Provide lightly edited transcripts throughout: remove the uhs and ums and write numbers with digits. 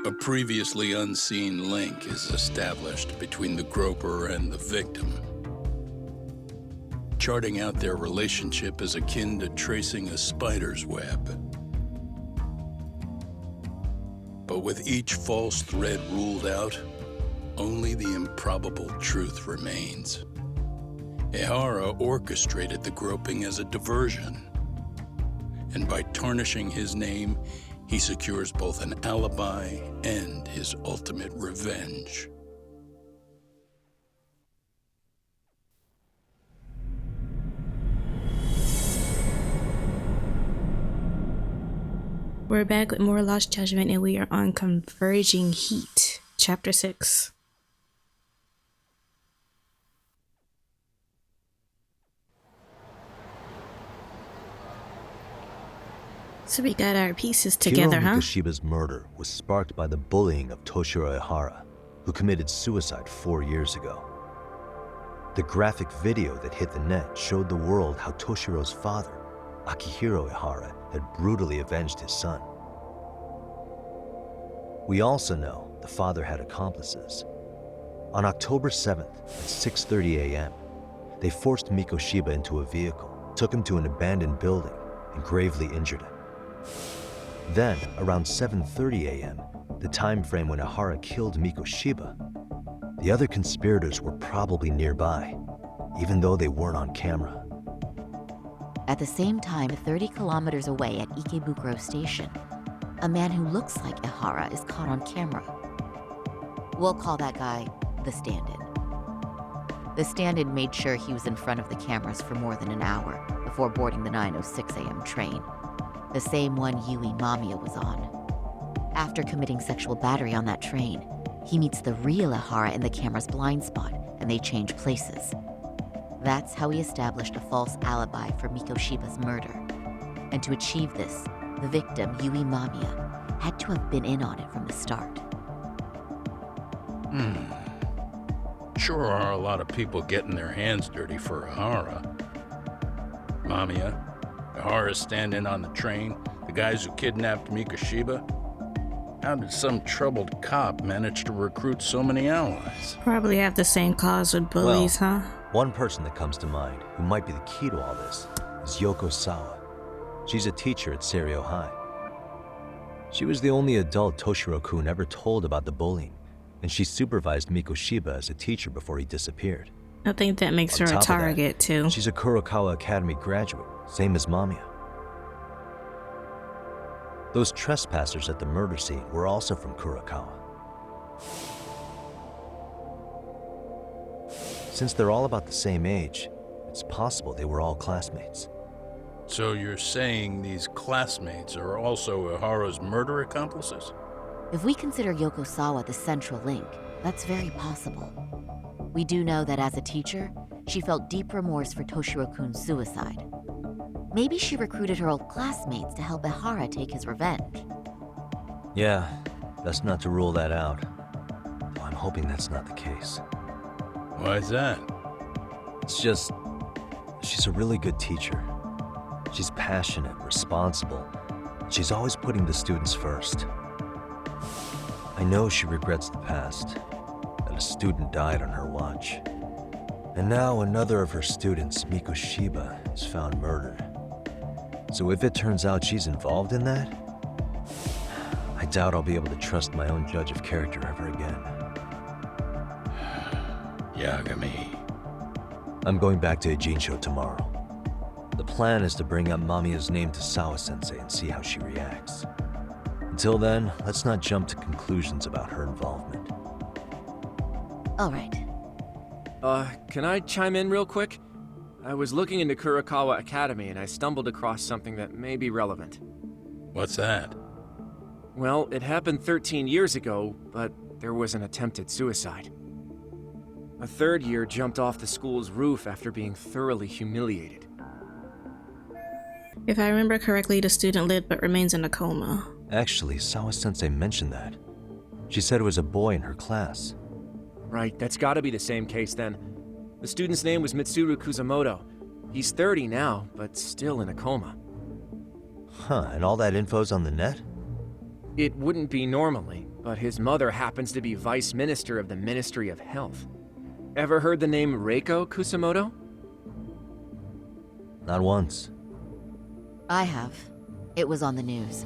A previously unseen link is established between the groper and the victim. Charting out their relationship is akin to tracing a spider's web. But with each false thread ruled out, only the improbable truth remains. Ehara orchestrated the groping as a diversion, and by tarnishing his name, he secures both an alibi and his ultimate revenge. We're back with more Lost Judgment, and we are on Converging Heat, Chapter 6. So we got our pieces together, Hiro huh? Mikoshiba's murder was sparked by the bullying of Toshiro Ehara, who committed suicide 4 years ago. The graphic video that hit the net showed the world how Toshiro's father, Akihiro Ehara, had brutally avenged his son. We also know the father had accomplices. On October 7th at 6:30 a.m., they forced Mikoshiba into a vehicle, took him to an abandoned building, and gravely injured him. Then, around 7:30 a.m., the time frame when Ehara killed Mikoshiba, the other conspirators were probably nearby, even though they weren't on camera. At the same time, 30 kilometers away at Ikebukuro Station, a man who looks like Ehara is caught on camera. We'll call that guy the stand-in. The stand-in made sure he was in front of the cameras for more than an hour before boarding the 9:06 a.m. train, the same one Yui Mamiya was on. After committing sexual battery on that train, he meets the real Ehara in the camera's blind spot, and they change places. That's how he established a false alibi for Mikoshiba's murder. And to achieve this, the victim, Yui Mamiya, had to have been in on it from the start. Sure are a lot of people getting their hands dirty for Ehara. Mamiya, Ehara's stand-in on the train, the guys who kidnapped Mikoshiba. How did some troubled cop manage to recruit so many allies? Probably have the same cause with bullies, huh? One person that comes to mind who might be the key to all this is Yoko Sawa. She's a teacher at Seiryo High. She was the only adult Toshiro-kun ever told about the bullying, and she supervised Mikoshiba as a teacher before he disappeared. I think that makes her a target, too. She's a Kurokawa Academy graduate, same as Mamiya. Those trespassers at the murder scene were also from Kurokawa. Since they're all about the same age, it's possible they were all classmates. So you're saying these classmates are also Ehara's murder accomplices? If we consider Yoko Sawa the central link, that's very possible. We do know that as a teacher, she felt deep remorse for Toshiro-kun's suicide. Maybe she recruited her old classmates to help Ehara take his revenge. Yeah, best not to rule that out. Though I'm hoping that's not the case. Why's that? It's just, she's a really good teacher. She's passionate, responsible. She's always putting the students first. I know she regrets the past, that a student died on her watch. And now another of her students, Mikoshiba, is found murdered. So if it turns out she's involved in that, I doubt I'll be able to trust my own judge of character ever again. Yagami. I'm going back to Ejinsho tomorrow. The plan is to bring up Mamiya's name to Sawa-sensei and see how she reacts. Until then, let's not jump to conclusions about her involvement. All right. Can I chime in real quick? I was looking into Kurokawa Academy and I stumbled across something that may be relevant. What's that? Well, it happened 13 years ago, but there was an attempted suicide. A third year jumped off the school's roof after being thoroughly humiliated. If I remember correctly, the student lived but remains in a coma. Actually, Sawa-sensei mentioned that. She said it was a boy in her class. Right, that's gotta be the same case then. The student's name was Mitsuru Kusamoto. He's 30 now, but still in a coma. Huh, and all that info's on the net? It wouldn't be normally, but his mother happens to be Vice Minister of the Ministry of Health. Ever heard the name Reiko Kusamoto? Not once. I have. It was on the news.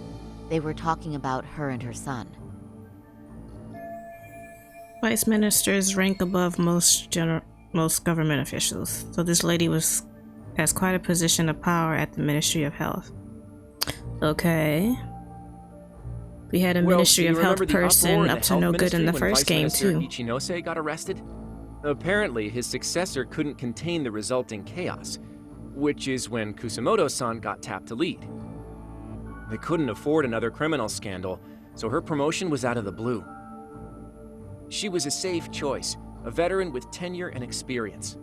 They were talking about her and her son. Vice ministers rank above most government officials, so this lady has quite a position of power at the Ministry of Health. Okay. We had a Ministry of Health person up to no good in the first game too. Ichinose got arrested? Apparently, his successor couldn't contain the resulting chaos, which is when Kusamoto-san got tapped to lead. They couldn't afford another criminal scandal, so her promotion was out of the blue. She was a safe choice, a veteran with tenure and experience.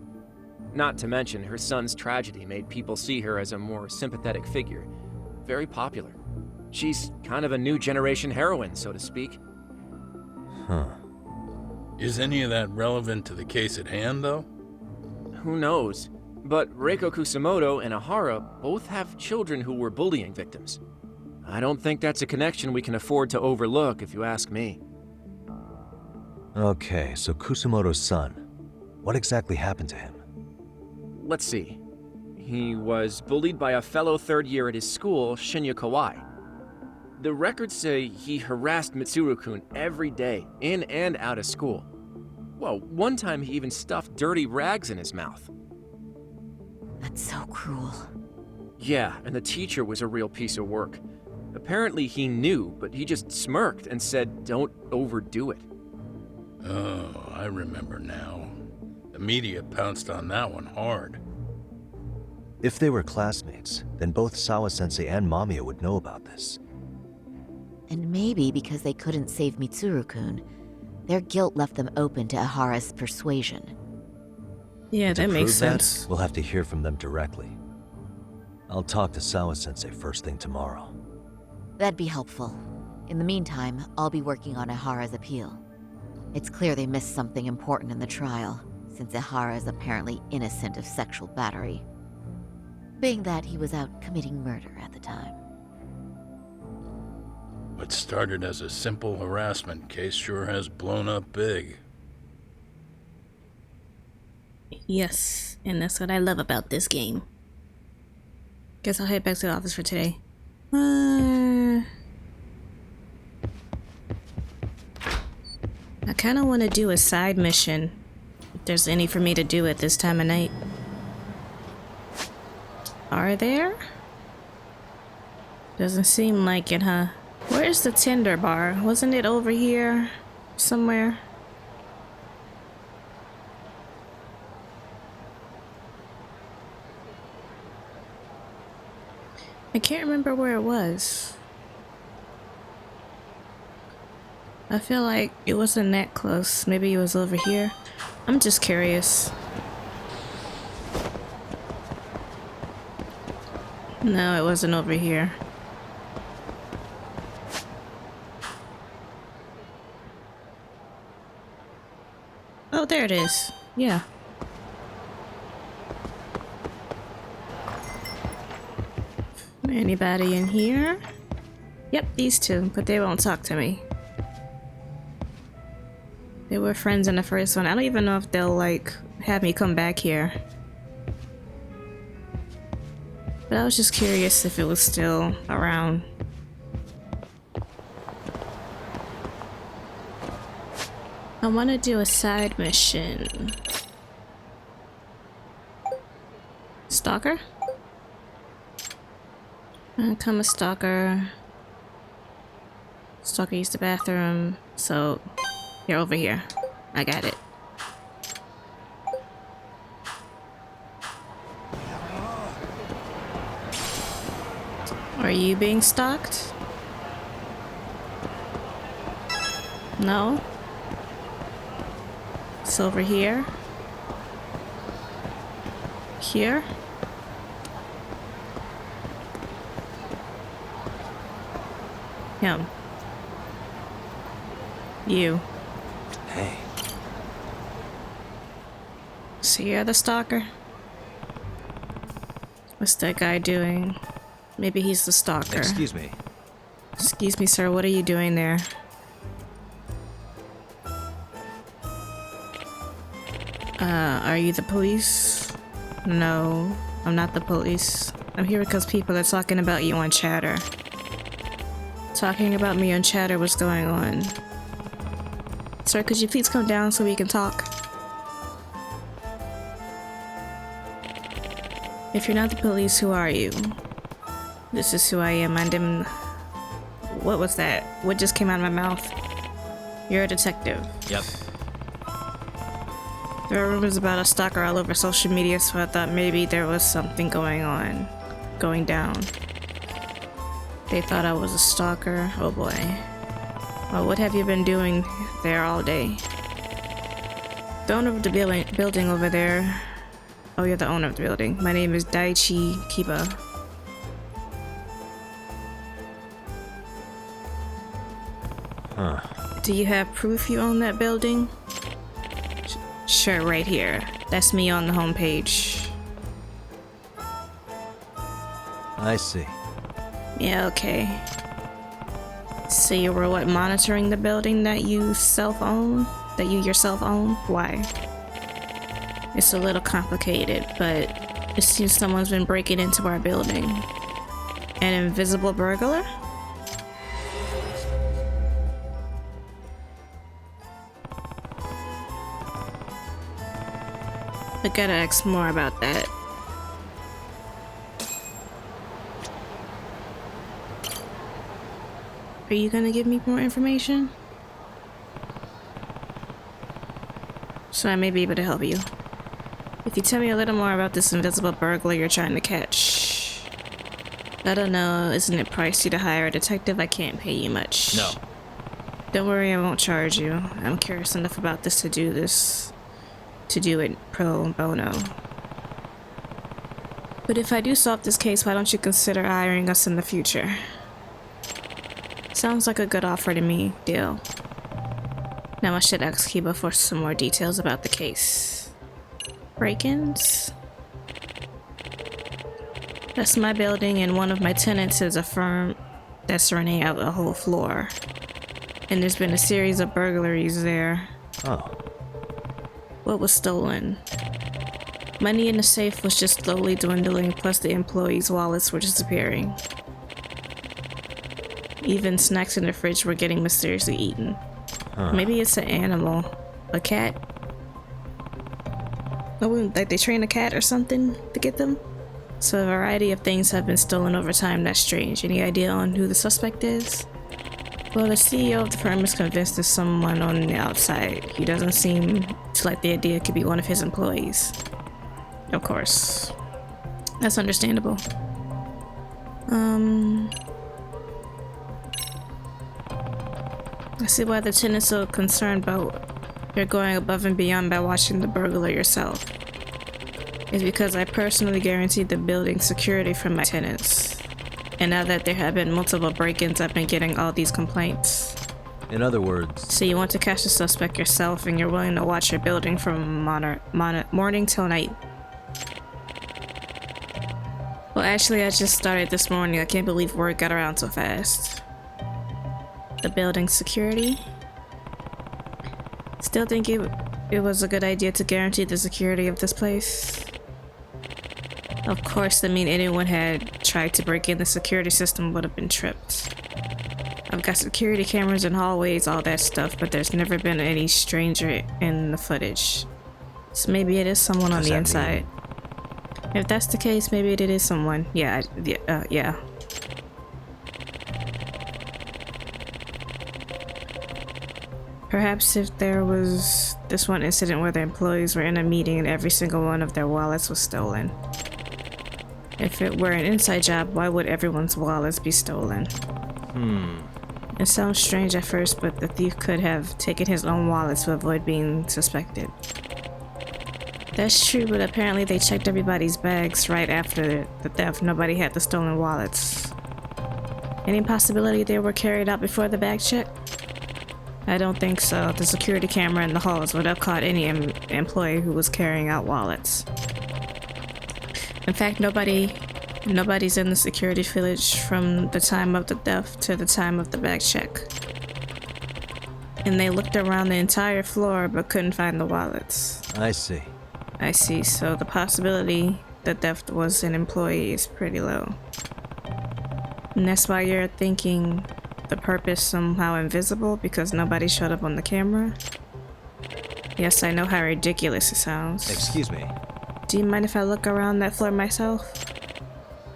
Not to mention, her son's tragedy made people see her as a more sympathetic figure. Very popular. She's kind of a new generation heroine, so to speak. Huh. Is any of that relevant to the case at hand, though? Who knows? But Reiko Kusamoto and Ahara both have children who were bullying victims. I don't think that's a connection we can afford to overlook, if you ask me. Okay, so Kusamoto's son. What exactly happened to him? Let's see. He was bullied by a fellow third year at his school, Shinya Kawai. The records say he harassed Mitsuru-kun every day, in and out of school. Well, one time he even stuffed dirty rags in his mouth. That's so cruel. Yeah, and the teacher was a real piece of work. Apparently he knew, but he just smirked and said, "Don't overdo it." Oh, I remember now. The media pounced on that one hard. If they were classmates, then both Sawa-sensei and Mamiya would know about this. And maybe because they couldn't save Mitsuru-kun, their guilt left them open to Ahara's persuasion. Yeah, that makes prove that, sense. we'll have to hear from them directly. I'll talk to Sawa-sensei first thing tomorrow. That'd be helpful. In the meantime, I'll be working on Ahara's appeal. It's clear they missed something important in the trial, since Ahara is apparently innocent of sexual battery. Being that he was out committing murder at the time. What started as a simple harassment case sure has blown up big. Yes, and that's what I love about this game. Guess I'll head back to the office for today. I kind of want to do a side mission, if there's any for me to do at this time of night. Are there? Doesn't seem like it, huh? Where's the Tinder bar? Wasn't it over here somewhere? I can't remember where it was. I feel like it wasn't that close. Maybe it was over here. I'm just curious. No, it wasn't over here. Oh, there it is. Yeah. Anybody in here? Yep, these two, but they won't talk to me. They were friends in the first one. I don't even know if they'll, like, have me come back here. But I was just curious if it was still around. I want to do a side mission. Stalker? Become a stalker. Stalker used the bathroom, so you're over here. I got it. Are you being stalked? No? It's over here. Here? Him. You. Hey. So you're the stalker? What's that guy doing? Maybe he's the stalker. Excuse me. Excuse me, sir, what are you doing there? Are you the police? No, I'm not the police. I'm here because people are talking about you on Chatter. Talking about me on Chatter, what's going on? Sir, could you please come down so we can talk? If you're not the police, who are you? This is who I am. What was that? What just came out of my mouth? You're a detective. Yep. There are rumors about a stalker all over social media, so I thought maybe there was something going down. They thought I was a stalker. Oh boy. Well, what have you been doing there all day? The owner of the building over there. Oh, you're the owner of the building. My name is Daichi Kiba. Huh. Do you have proof you own that building? Sure, right here. That's me on the homepage. I see. Yeah, okay. So you were what, monitoring the building that you yourself own? Why? It's a little complicated, but it seems someone's been breaking into our building. An invisible burglar? I gotta ask more about that. Are you gonna give me more information? So I may be able to help you. If you tell me a little more about this invisible burglar you're trying to catch. I don't know, isn't it pricey to hire a detective? I can't pay you much. No. Don't worry, I won't charge you. I'm curious enough about this to do it pro bono. But if I do solve this case, why don't you consider hiring us in the future? Sounds like a good offer to me. Deal. Now I should ask Kiba for some more details about the case. Break-ins? That's my building, and one of my tenants is a firm that's renting out a whole floor. And there's been a series of burglaries there. Oh. What was stolen? Money in the safe was just slowly dwindling, plus the employees' wallets were disappearing. Even snacks in the fridge were getting mysteriously eaten. Huh. Maybe it's an animal. A cat? Oh, like they train a cat or something to get them? So a variety of things have been stolen over time. That's strange. Any idea on who the suspect is? Well, the CEO of the firm is convinced it's someone on the outside. He doesn't seem to like the idea it could be one of his employees. Of course. That's understandable. I see why the tenant's so concerned about you're going above and beyond by watching the burglar yourself. It's because I personally guaranteed the building's security from my tenants. And now that there have been multiple break-ins, I've been getting all these complaints. In other words... So you want to catch the suspect yourself, and you're willing to watch your building from morning till night. Well, actually, I just started this morning. I can't believe word got around so fast. The building's security? Still think it was a good idea to guarantee the security of this place? Of course, I mean anyone had tried to break in the security system would have been tripped. I've got security cameras in hallways, all that stuff, but there's never been any stranger in the footage. So maybe it is someone on the inside. If that's the case, maybe it is someone. Yeah. Perhaps if there was this one incident where the employees were in a meeting and every single one of their wallets was stolen. If it were an inside job, why would everyone's wallets be stolen? It sounds strange at first, but the thief could have taken his own wallets to avoid being suspected. That's true, but apparently they checked everybody's bags right after the theft. Nobody had the stolen wallets. Any possibility they were carried out before the bag check? I don't think so. The security camera in the halls would have caught any employee who was carrying out wallets. In fact, nobody's in the security village from the time of the theft to the time of the bag check. And they looked around the entire floor but couldn't find the wallets. I see. I see, so the possibility the theft was an employee is pretty low. And that's why you're thinking the purpose somehow invisible because nobody showed up on the camera? Yes, I know how ridiculous it sounds. Excuse me. Do you mind if I look around that floor myself?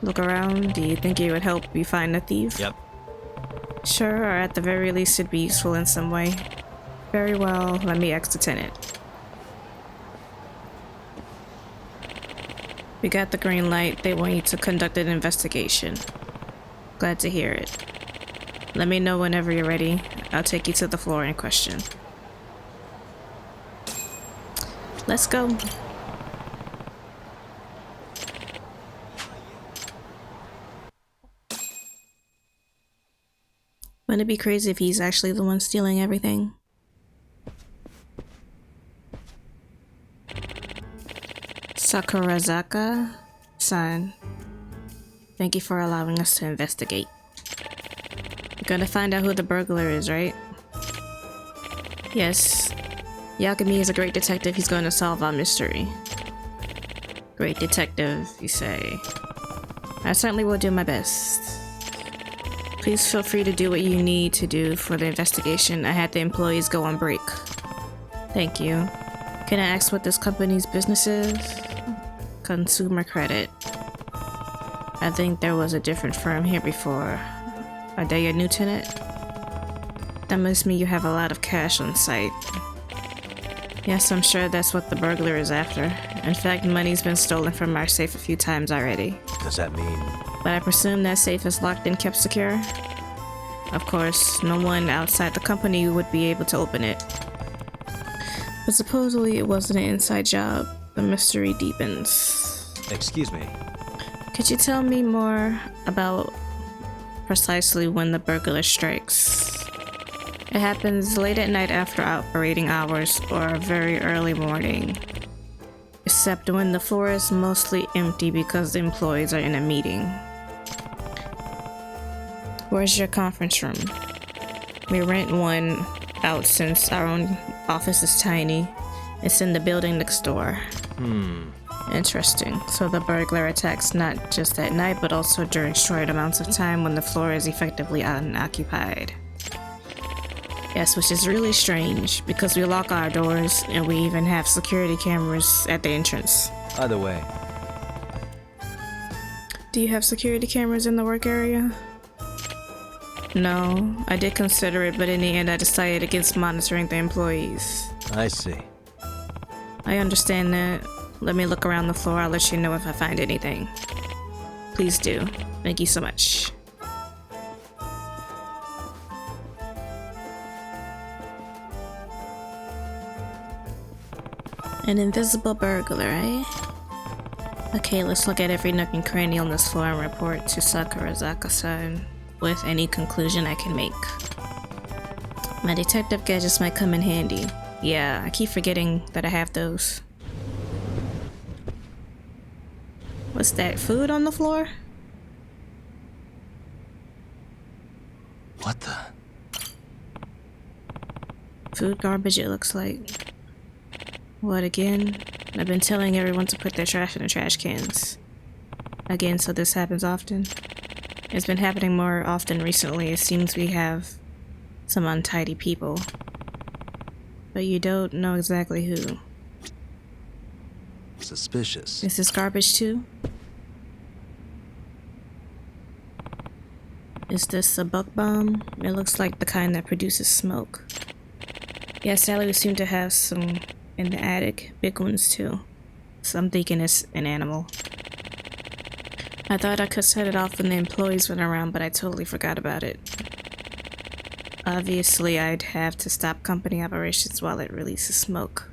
Look around? Do you think it would help you find the thief? Yep. Sure, or at the very least it'd be useful in some way. Very well, let me ask the tenant. We got the green light. They want you to conduct an investigation. Glad to hear it. Let me know whenever you're ready. I'll take you to the floor in question. Let's go. Wouldn't it be crazy if he's actually the one stealing everything? Sakurazaka-san, thank you for allowing us to investigate. You're gonna find out who the burglar is, right? Yes. Yakumi is a great detective. He's going to solve our mystery. Great detective, you say. I certainly will do my best. Please feel free to do what you need to do for the investigation. I had the employees go on break. Thank you. Can I ask what this company's business is? Consumer Credit. I think there was a different firm here before. Are they your new tenant? That must mean you have a lot of cash on site. Yes, I'm sure that's what the burglar is after. In fact, money's been stolen from our safe a few times already. Does that mean? But I presume that safe is locked and kept secure? Of course, no one outside the company would be able to open it. But supposedly it wasn't an inside job. The mystery deepens. Excuse me. Could you tell me more about precisely when the burglar strikes? It happens late at night after operating hours or very early morning. Except when the floor is mostly empty because the employees are in a meeting. Where's your conference room? We rent one out since our own office is tiny. It's in the building next door. Interesting. So the burglar attacks not just at night, but also during short amounts of time when the floor is effectively unoccupied. Yes, which is really strange, because we lock our doors, and we even have security cameras at the entrance. Either way. Do you have security cameras in the work area? No, I did consider it, but in the end I decided against monitoring the employees. I see. I understand that. Let me look around the floor. I'll let you know if I find anything. Please do. Thank you so much. An invisible burglar, eh? Okay, let's look at every nook and cranny on this floor and report to Sakurazaka-san with any conclusion I can make. My detective gadgets might come in handy. Yeah, I keep forgetting that I have those. What's that, food on the floor? What the? Food garbage, it looks like. What again? I've been telling everyone to put their trash in the trash cans. Again, so this happens often? It's been happening more often recently. It seems we have some untidy people. But you don't know exactly who. Suspicious. Is this garbage too? Is this a buck bomb? It looks like the kind that produces smoke. Yeah, Sally would seem to have some in the attic. Big ones too. So I'm thinking it's an animal. I thought I could set it off when the employees went around, but I totally forgot about it. Obviously, I'd have to stop company operations while it releases smoke.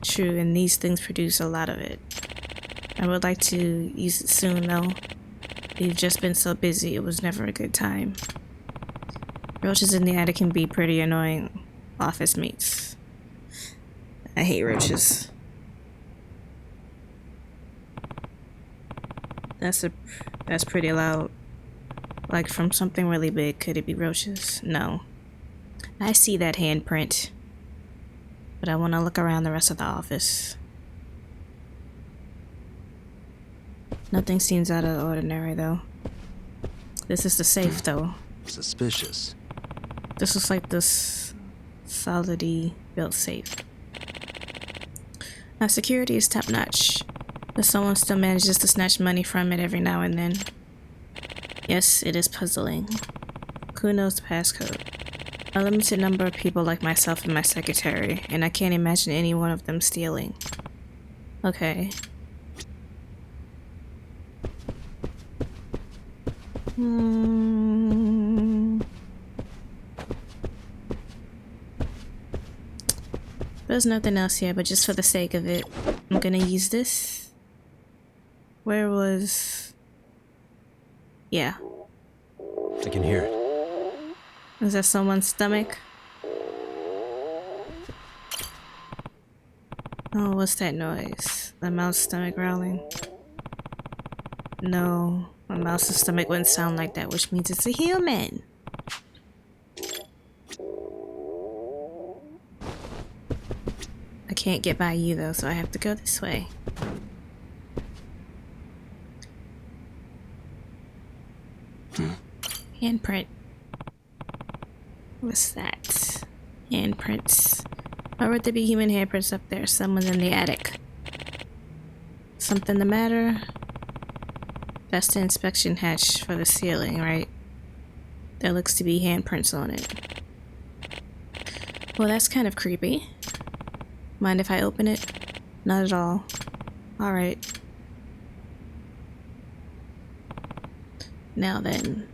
True, and these things produce a lot of it. I would like to use it soon, though. We've just been so busy, it was never a good time. Roaches in the attic can be pretty annoying office mates. I hate roaches. That's pretty loud. Like from something really big. Could it be roaches? No. I see that handprint. but I want to look around the rest of the office. Nothing seems out of the ordinary, though. This is the safe, though. Suspicious. This looks like this solidly built safe. Now, security is top-notch, but someone still manages to snatch money from it every now and then. Yes, it is puzzling. Who knows the passcode? A limited number of people like myself and my secretary, and I can't imagine any one of them stealing. Okay. There's nothing else here, but just for the sake of it, I'm gonna use this. Where was... Yeah. I can hear it. Is that someone's stomach? Oh, what's that noise? The mouse stomach growling? No, a mouse's stomach wouldn't sound like that, which means it's a human. I can't get by you though, so I have to go this way. Handprint. What's that? Handprints. Why would there be human handprints up there? Someone in the attic. Something the matter? That's the inspection hatch for the ceiling, right? There looks to be handprints on it. Well, that's kind of creepy. Mind if I open it? Not at all. Alright. Now then.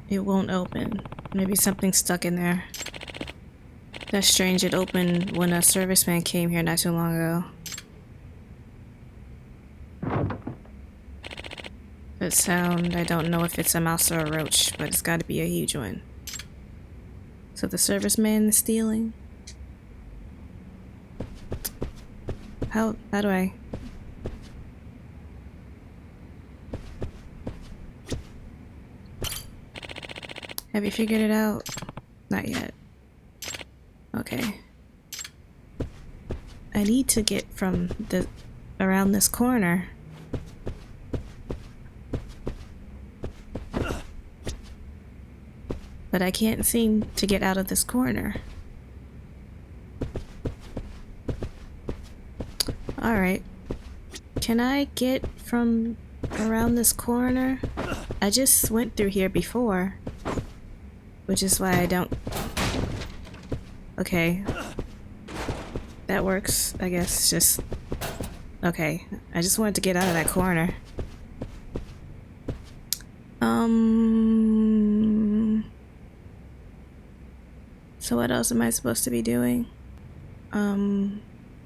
It won't open. Maybe something's stuck in there. That's strange, it opened when a serviceman came here not too long ago. That sound, I don't know if it's a mouse or a roach, but it's gotta be a huge one. So the serviceman is stealing? How do I... Have you figured it out? Not yet. Okay. I need to get from the around this corner. But I can't seem to get out of this corner. Alright. Can I get from around this corner? I just went through here before. Which is why I don't... Okay. That works, I guess. Just... Okay. I just wanted to get out of that corner. So what else am I supposed to be doing?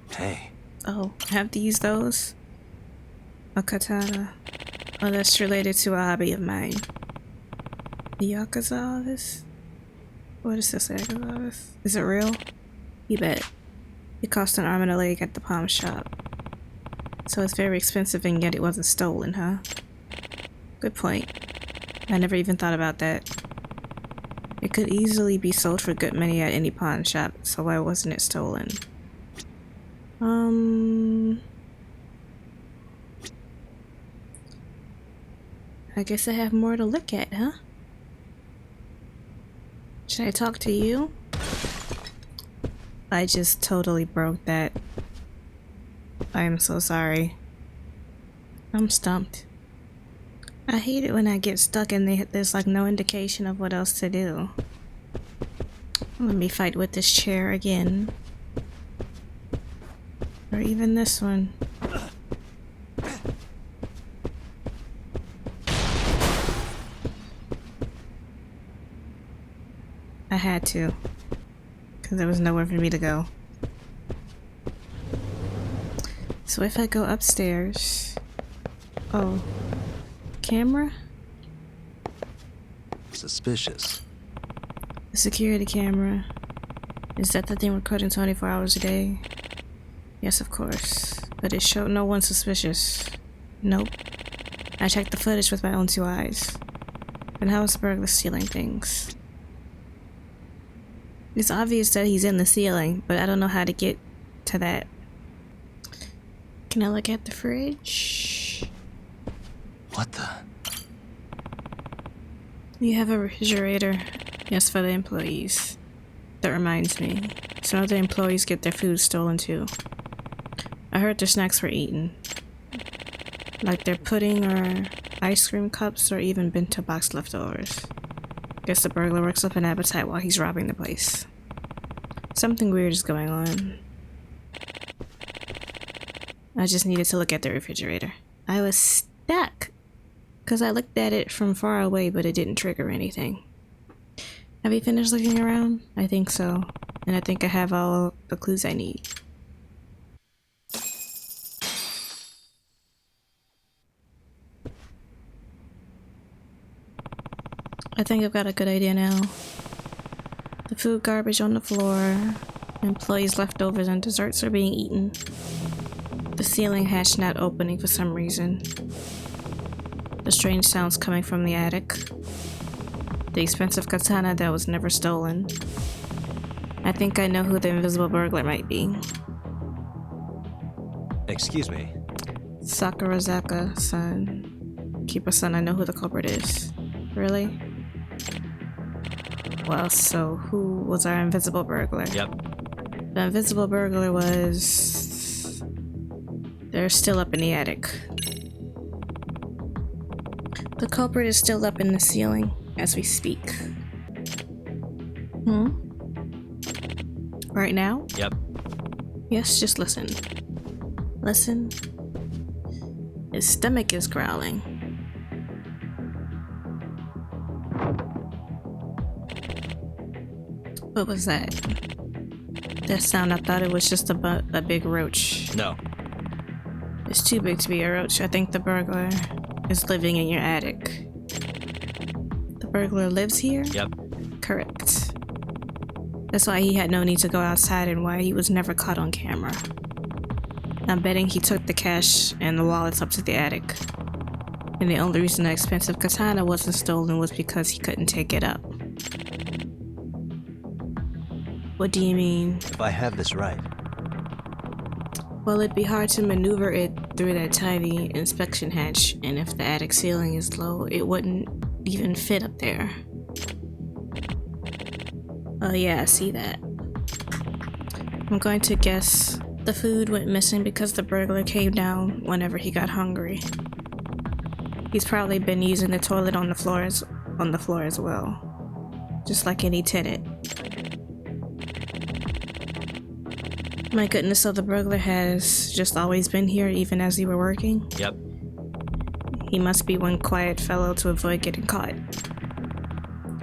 Hey. Oh, I have to use those? A katana. Oh, that's related to a hobby of mine. The Yakuza office? What is this Yakuza office? Is it real? You bet. It cost an arm and a leg at the pawn shop. So it's very expensive and yet it wasn't stolen, huh? Good point. I never even thought about that. It could easily be sold for good money at any pawn shop, so why wasn't it stolen? I guess I have more to look at, huh? Should I talk to you? I just totally broke that. I am so sorry. I'm stumped. I hate it when I get stuck and there's like no indication of what else to do. Let me fight with this chair again. Or even this one. I had to. Because there was nowhere for me to go. So if I go upstairs... Oh. Camera? Suspicious. The security camera. Is that the thing recording 24 hours a day? Yes, of course. But it showed no one suspicious. Nope. I checked the footage with my own two eyes. And how is the burglar stealing things? It's obvious that he's in the ceiling, but I don't know how to get to that. Can I look at the fridge? What the? You have a refrigerator. Yes, for the employees. That reminds me. Some of the employees get their food stolen too. I heard their snacks were eaten. Like their pudding or ice cream cups or even bento box leftovers. Guess the burglar works up an appetite while he's robbing the place. Something weird is going on. I just needed to look at the refrigerator. I was stuck because I looked at it from far away, but it didn't trigger anything. Have you finished looking around? I think so. And I think I have all the clues I need. I think I've got a good idea now. The food garbage on the floor, employees' leftovers and desserts are being eaten. The ceiling hatch not opening for some reason. The strange sounds coming from the attic. The expensive katana that was never stolen. I think I know who the invisible burglar might be. Excuse me. Sakurazaka-san. Keeper-san, I know who the culprit is. Really? Well, so who was our invisible burglar? Yep. The invisible burglar was... They're still up in the attic. The culprit is still up in the ceiling as we speak. Right now? Yep. Yes, just listen. Listen. His stomach is growling. What was that? That sound, I thought it was just a big roach. No. It's too big to be a roach. I think the burglar is living in your attic. The burglar lives here? Yep. Correct. That's why he had no need to go outside and why he was never caught on camera. I'm betting he took the cash and the wallets up to the attic. And the only reason the expensive katana wasn't stolen was because he couldn't take it up. What do you mean? If I have this right. Well, it'd be hard to maneuver it through that tiny inspection hatch, and if the attic ceiling is low, it wouldn't even fit up there. Oh yeah, I see that. I'm going to guess the food went missing because the burglar came down whenever he got hungry. He's probably been using the toilet on the floor as well. Just like any tenant. My goodness, so the burglar has just always been here even as you were working? Yep. He must be one quiet fellow to avoid getting caught.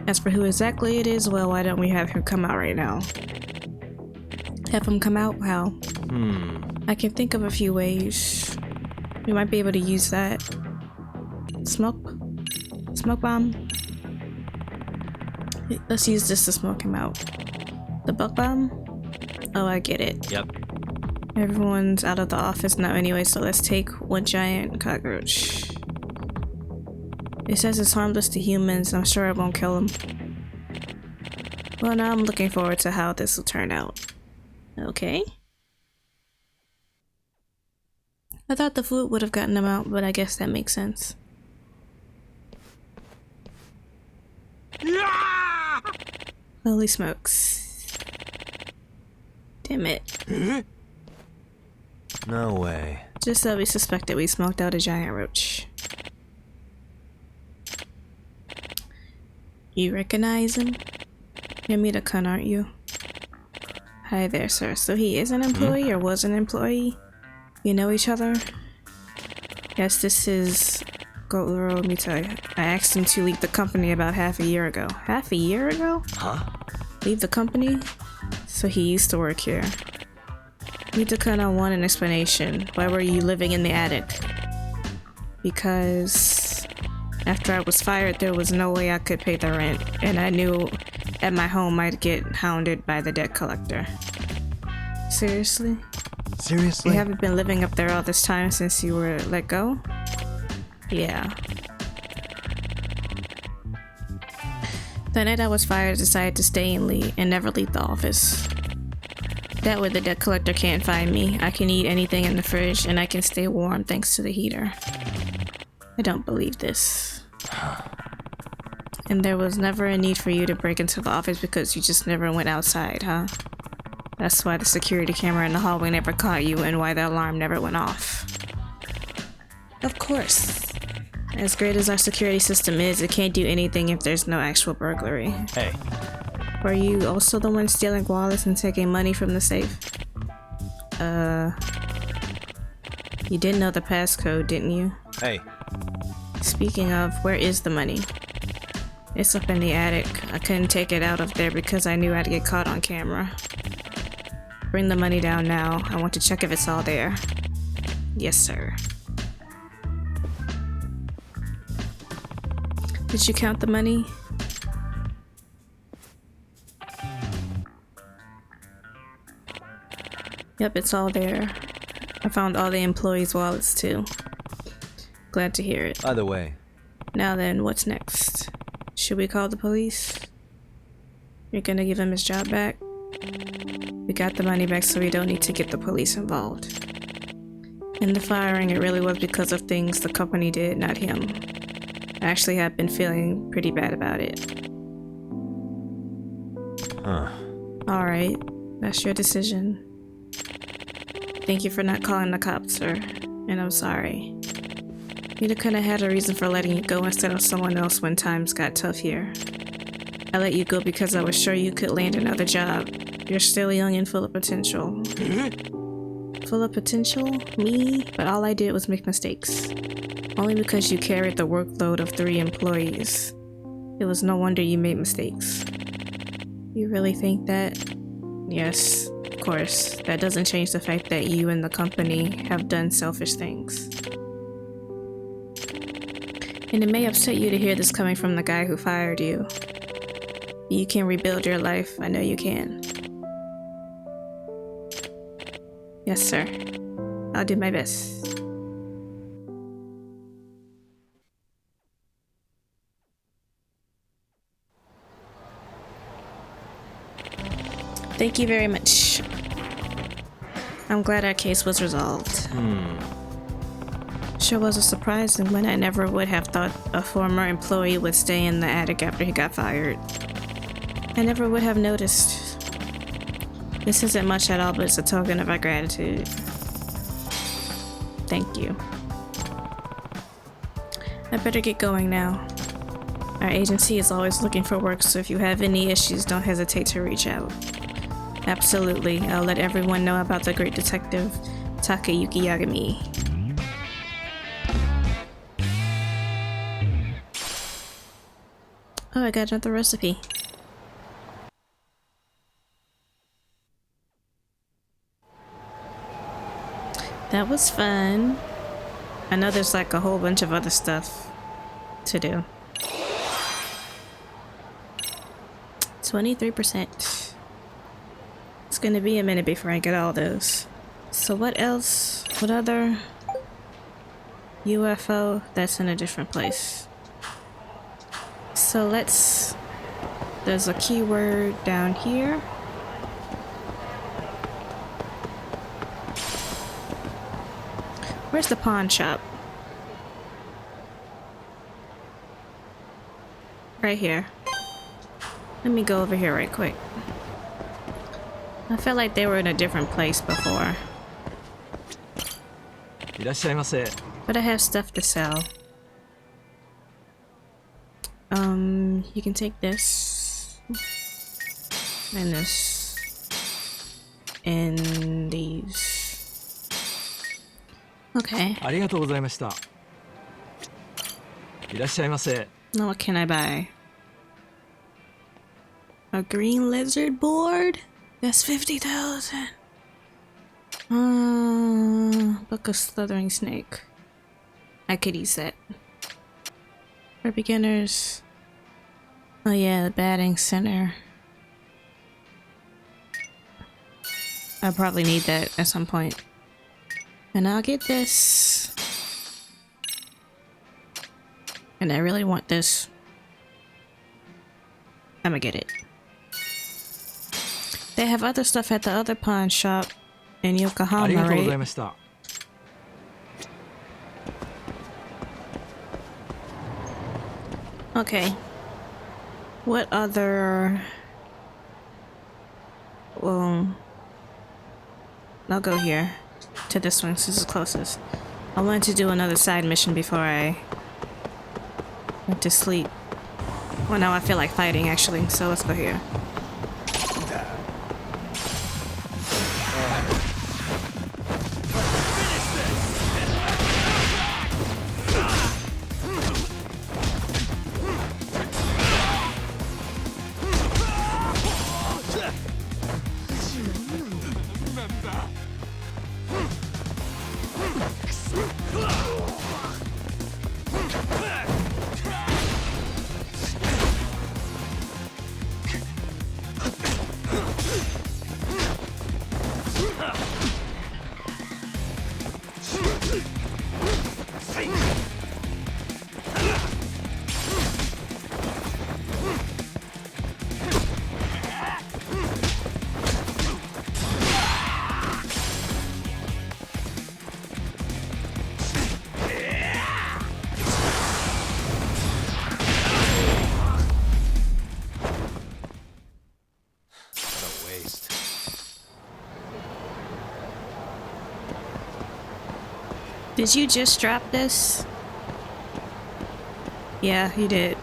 As for who exactly it is, well, why don't we have him come out right now? Have him come out? How? I can think of a few ways. We might be able to use that. Smoke? Smoke bomb? Let's use this to smoke him out. The bug bomb? Oh, I get it. Yep. Everyone's out of the office now anyway, so let's take one giant cockroach. It says it's harmless to humans. I'm sure it won't kill them. Well, now I'm looking forward to how this will turn out. Okay. I thought the food would have gotten them out, but I guess that makes sense. Holy smokes. Damn it. No way. Just so we suspected we smoked out a giant roach. You recognize him? You're Mida-kun, aren't you? Hi there, sir. So he is an employee or was an employee? You know each other? Yes, this is Goro Mitai. I asked him to leave the company about half a year ago. Half a year ago? Huh? Leave the company? So he used to work here. Mida-kun, I want an explanation. Why were you living in the attic? Because after I was fired, there was no way I could pay the rent, and I knew at my home I'd get hounded by the debt collector. Seriously? Seriously? You haven't been living up there all this time since you were let go? The night I was fired, I decided to stay and never leave the office. That way the debt collector can't find me. I can eat anything in the fridge and I can stay warm thanks to the heater. I don't believe this. And there was never a need for you to break into the office because you just never went outside, huh? That's why the security camera in the hallway never caught you and why the alarm never went off. Of course. As great as our security system is, it can't do anything if there's no actual burglary. Hey. Were you also the one stealing wallets and taking money from the safe? You didn't know the passcode, didn't you? Hey. Speaking of, where is the money? It's up in the attic. I couldn't take it out of there because I knew I'd get caught on camera. Bring the money down now. I want to check if it's all there. Yes, sir. Did you count the money? Yep, it's all there. I found all the employees' wallets too. Glad to hear it. By the way. Now then, what's next? Should we call the police? You're gonna give him his job back? We got the money back so we don't need to get the police involved. In the firing, it really was because of things the company did, not him. I actually have been feeling pretty bad about it. Huh. Alright, that's your decision. Thank you for not calling the cops, sir. And I'm sorry. You could have had a reason for letting you go instead of someone else when times got tough here. I let you go because I was sure you could land another job. You're still young and full of potential. Full of potential? Me? But all I did was make mistakes. Only because you carried the workload of 3 employees. It was no wonder you made mistakes. You really think that? Yes, of course. That doesn't change the fact that you and the company have done selfish things. And it may upset you to hear this coming from the guy who fired you. You can rebuild your life. I know you can. Yes, sir. I'll do my best. Thank you very much. I'm glad our case was resolved. Sure was a surprise, and when I never would have thought a former employee would stay in the attic after he got fired. I never would have noticed. This isn't much at all, but it's a token of our gratitude. Thank you. I better get going now. Our agency is always looking for work, so if you have any issues, don't hesitate to reach out. Absolutely, I'll let everyone know about the great detective Takayuki Yagami. Oh, I got another recipe. That was fun. I know there's like a whole bunch of other stuff to do. 23%. It's gonna be a minute before I get all those. So what else? What other? UFO? That's in a different place. So let's... There's a keyword down here. Where's the pawn shop? Right here. Let me go over here right quick. I felt like they were in a different place before. But I have stuff to sell. You can take this. And this. And these. Okay. Now what can I buy? A green lizard board? That's 50,000. Book of slithering snake. I could use that. For beginners. Oh yeah, the batting center. I'll probably need that at some point. And I'll get this. And I really want this. I'ma get it. They have other stuff at the other pawn shop in あり Yokohama, がとうござい right? ました。 Okay. What other... Well... I'll go here. To this one, since it's closest. I wanted to do another side mission before I went to sleep. Well, now I feel like fighting, actually, so let's go here. Did you just drop this? Yeah, you did.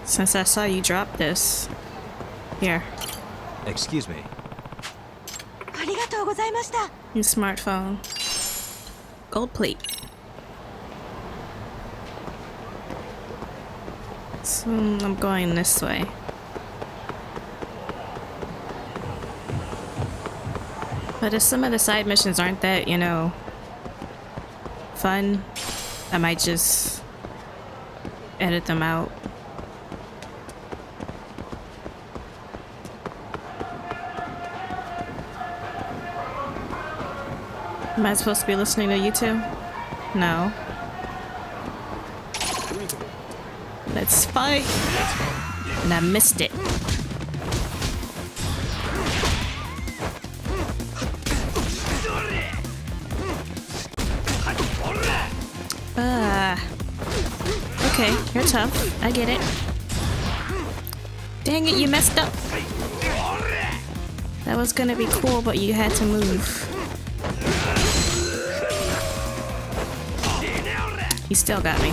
Since I saw you drop this. Here, Excuse me. ありがとうございました。 your smartphone. Gold plate. So I'm going this way. But if some of the side missions aren't that, you know, fun, I might just edit them out. Am I supposed to be listening to you two? No. Let's fight! And I missed it. Okay, you're tough. I get it. Dang it, you messed up. That was gonna be cool, but you had to move. You still got me.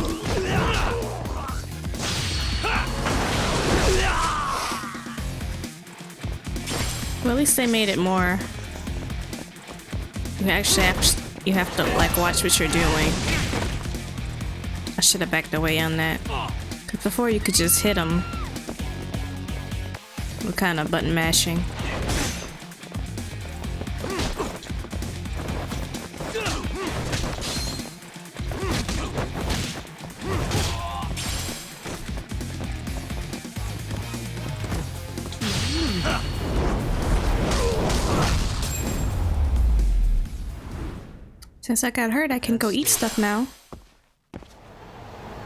Well, at least they made it more. You actually have to like watch what you're doing. I should have backed away on that. Cause before you could just hit them with kind of button mashing. Since I got hurt, I can go eat stuff now.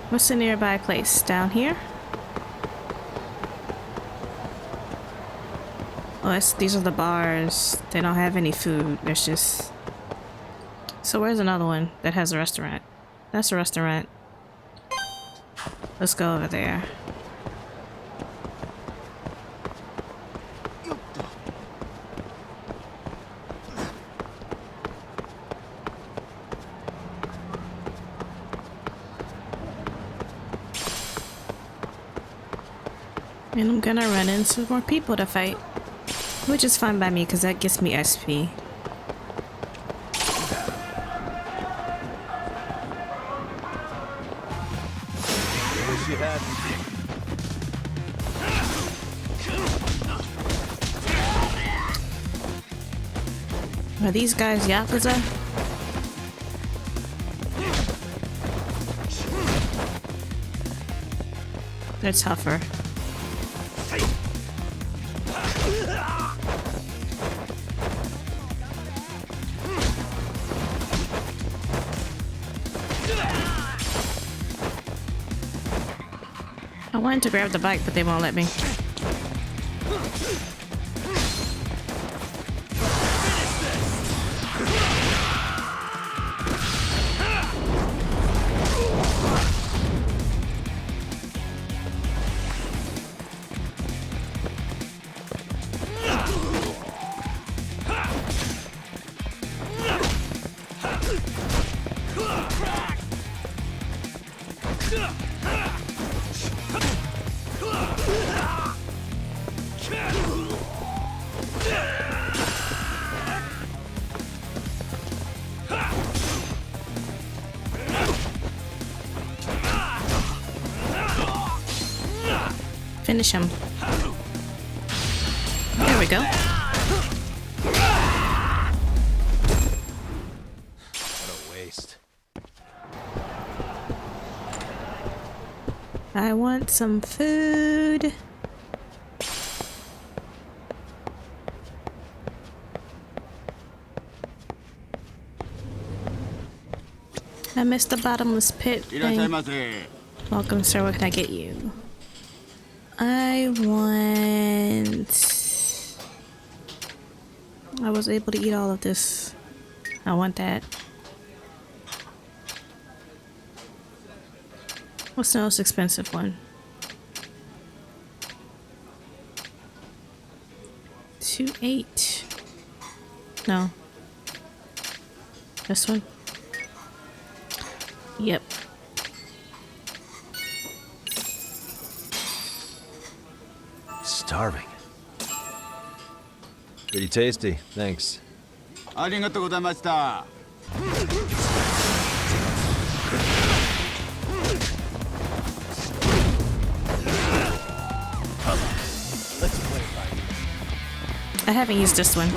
What's the nearby place? Down here? Oh, these are the bars. They don't have any food. There's just... So where's another one that has a restaurant? That's a restaurant. Let's go over there. And I'm gonna run into more people to fight. Which is fine by me, because that gets me SP. Are these guys Yakuza? They're tougher. I wanted to grab the bike, but they won't let me. Finish him. There we go. What a waste. I want some food. I missed the bottomless pit thing. Welcome, sir. What can I get you? I was able to eat all of this. I want that. What's the most expensive one? 2.8. No. This one? Yep. Starving. Pretty tasty, thanks. I haven't used this one.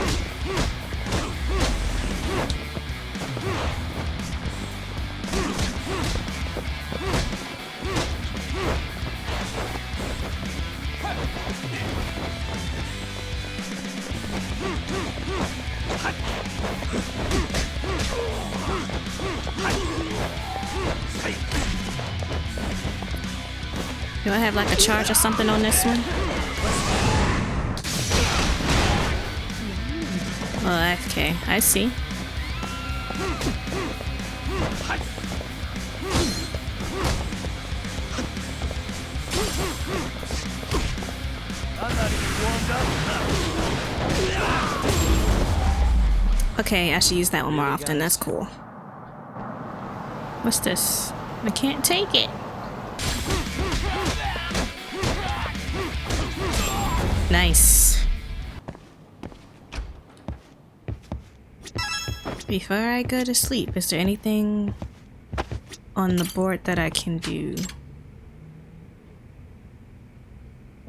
Do I have like a charge or something on this one? Oh, okay, I see. Okay, I should use that one more often. That's cool. What's this? I can't take it. Nice. Before I go to sleep, is there anything on the board that I can do?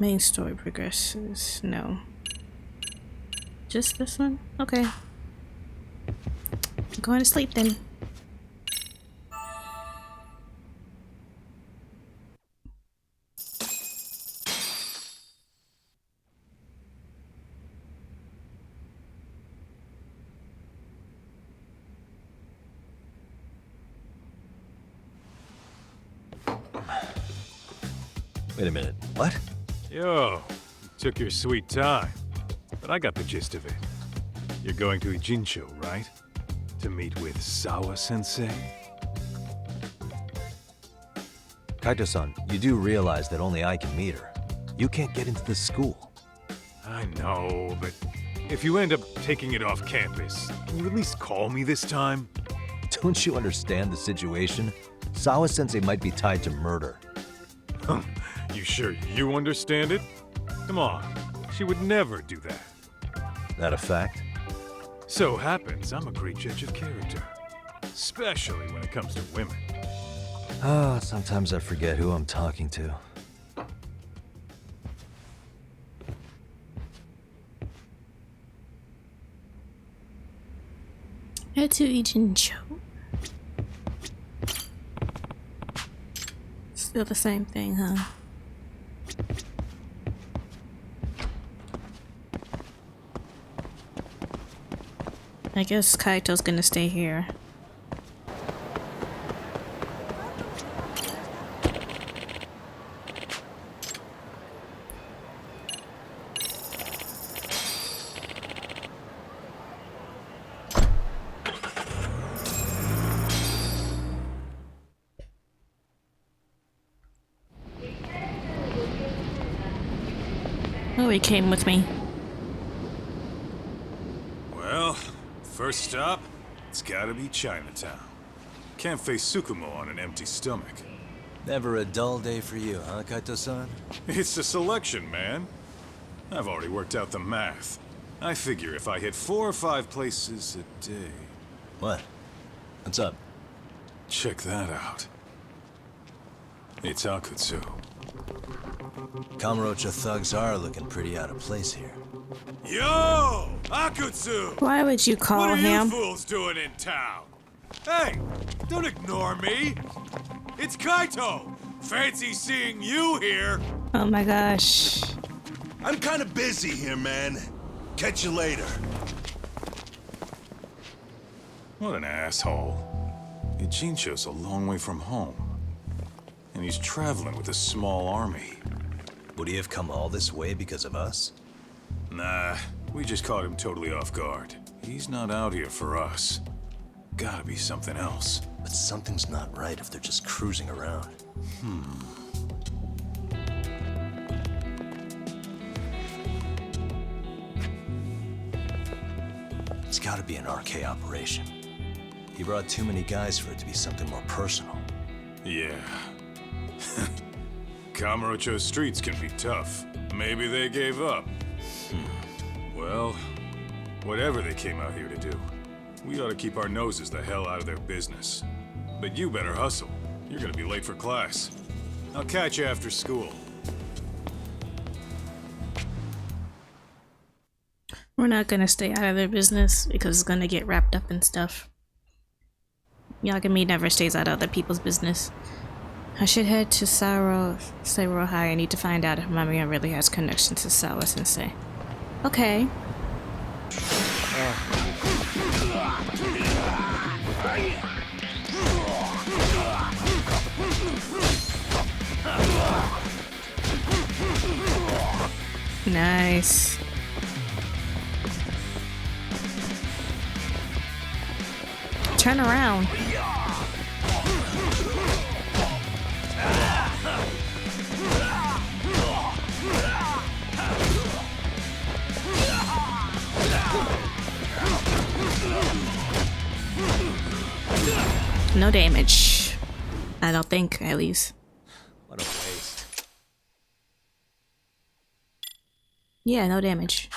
Main story progresses. No. Just this one? Okay. I'm going to sleep then. Wait a minute, what? Yo, you took your sweet time, but I got the gist of it. You're going to Ijincho, right? To meet with Sawa-sensei? Kaito-san, you do realize that only I can meet her. You can't get into the school. I know, but if you end up taking it off campus, can you at least call me this time? Don't you understand the situation? Sawa-sensei might be tied to murder. You sure you understand it? Come on, she would never do that. That a fact? So happens I'm a great judge of character, especially when it comes to women. Sometimes I forget who I'm talking to. Head to Ijincho. Still the same thing, huh? I guess Kaito's gonna stay here. he came with me. Well, first stop, it's gotta be Chinatown. Can't face Tsukumo on an empty stomach. Never a dull day for you, huh, Kaito-san? It's the selection, man. I've already worked out the math. I figure if I hit 4 or 5 places a day... What? What's up? Check that out. It's Akutsu. Kamurocho thugs are looking pretty out of place here. Yo! Akutsu! Why would you call What are him? you fools doing in town? Hey! Don't ignore me! It's Kaito! Fancy seeing you here! Oh my gosh. I'm kind of busy here, man. Catch you later. What an asshole. Ijincho's a long way from home. And he's traveling with a small army. Would he have come all this way because of us? Nah, we just caught him totally off guard. He's not out here for us. Gotta be something else. But something's not right if they're just cruising around. It's gotta be an RK operation. He brought too many guys for it to be something more personal. Yeah. Kamurocho's streets can be tough. Maybe they gave up. Well, whatever they came out here to do, we ought to keep our noses the hell out of their business. But you better hustle. You're gonna be late for class. I'll catch you after school. We're not gonna stay out of their business because it's gonna get wrapped up in stuff. Yagami never stays out of other people's business. I should head to Sairo High. I need to find out if Mamiya really has connection to Sawa Sensei. Okay. Nice. Turn around. No damage. I don't think, at least. What a waste. Yeah, no damage.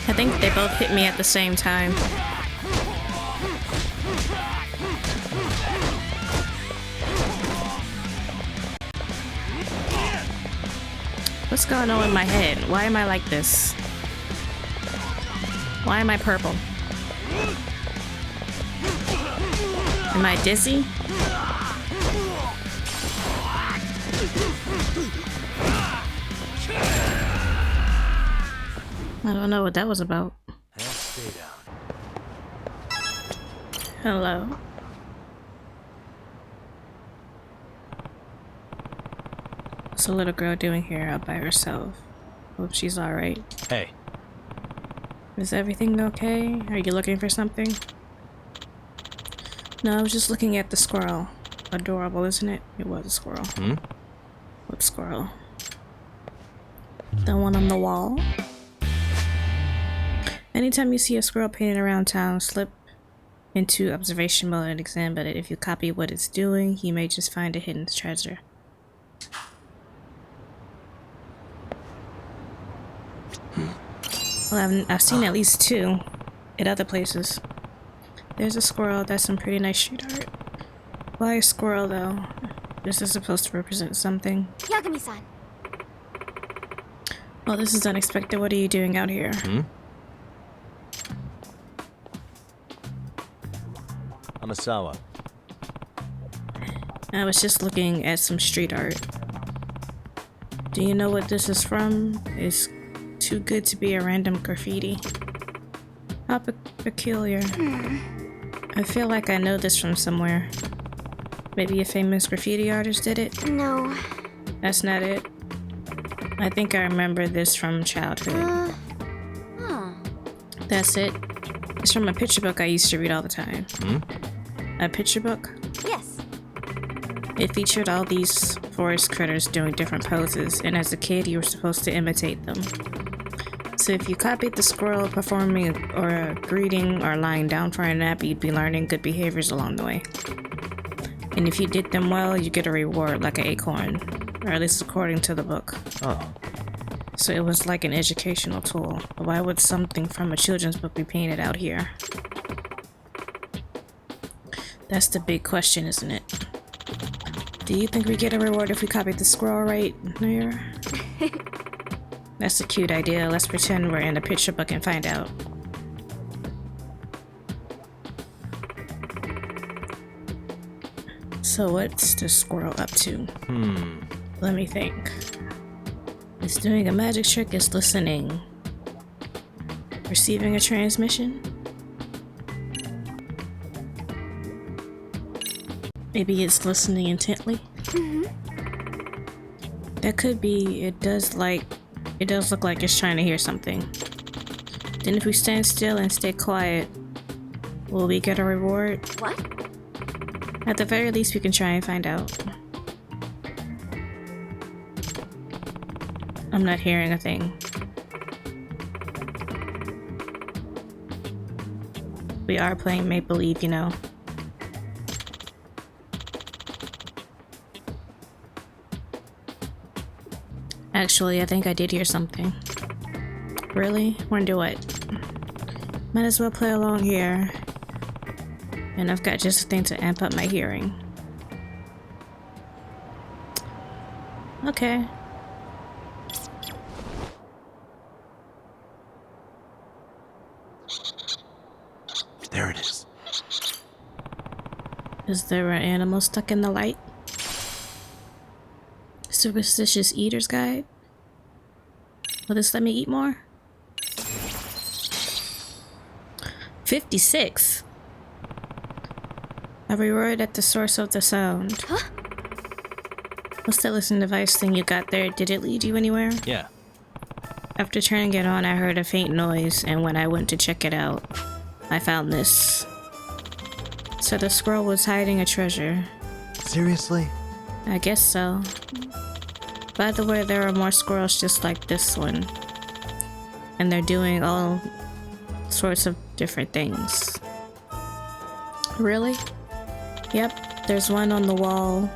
I think they both hit me at the same time. What's going on in my head? Why am I like this? Why am I purple? Am I dizzy? I don't know what that was about. Stay down. Hello. What's a little girl doing here out by herself? Hope she's alright. Hey. Is everything okay? Are you looking for something? No, I was just looking at the squirrel. Adorable, isn't it? It was a squirrel. What squirrel? The one on the wall? Anytime you see a squirrel painted around town, slip into observation mode and examine it. If you copy what it's doing, you may just find a hidden treasure. Well, I've seen at least 2 at other places. There's a squirrel. That's some pretty nice street art. Why a squirrel, though? This is supposed to represent something. Yagami-san. Oh, this is unexpected. What are you doing out here? Amasawa. I was just looking at some street art. Do you know what this is from? It's too good to be a random graffiti. How peculiar. I feel like I know this from somewhere. Maybe a famous graffiti artist did it? No. That's not it. I think I remember this from childhood. Huh. That's it. It's from a picture book I used to read all the time. A picture book? Yes. It featured all these forest critters doing different poses, and as a kid you were supposed to imitate them. So if you copied the squirrel performing or a greeting or lying down for a nap, you'd be learning good behaviors along the way. And if you did them well, you get a reward like an acorn, or at least according to the book. Oh. So it was like an educational tool. But why would something from a children's book be painted out here? That's the big question, isn't it? Do you think we get a reward if we copied the squirrel right here? That's a cute idea. Let's pretend we're in a picture book and find out. So what's the squirrel up to? Let me think. It's doing a magic trick, it's listening. Receiving a transmission? Maybe it's listening intently? That could be. It does look like it's trying to hear something. Then if we stand still and stay quiet, will we get a reward? What? At the very least, we can try and find out. I'm not hearing a thing. We are playing make-believe, you know. Actually, I think I did hear something. Really? Wonder what? Might as well play along here. And I've got just a thing to amp up my hearing. Okay. There it is. Is there an animal stuck in the light? Superstitious Eater's Guide? Will this let me eat more? 56. A reward at the source of the sound. Huh? What's that listening device thing you got there? Did it lead you anywhere? Yeah. After turning it on, I heard a faint noise, and when I went to check it out, I found this. So the squirrel was hiding a treasure. Seriously? I guess so. By the way, there are more squirrels just like this one. And they're doing all sorts of different things. Really? Yep, there's one on the wall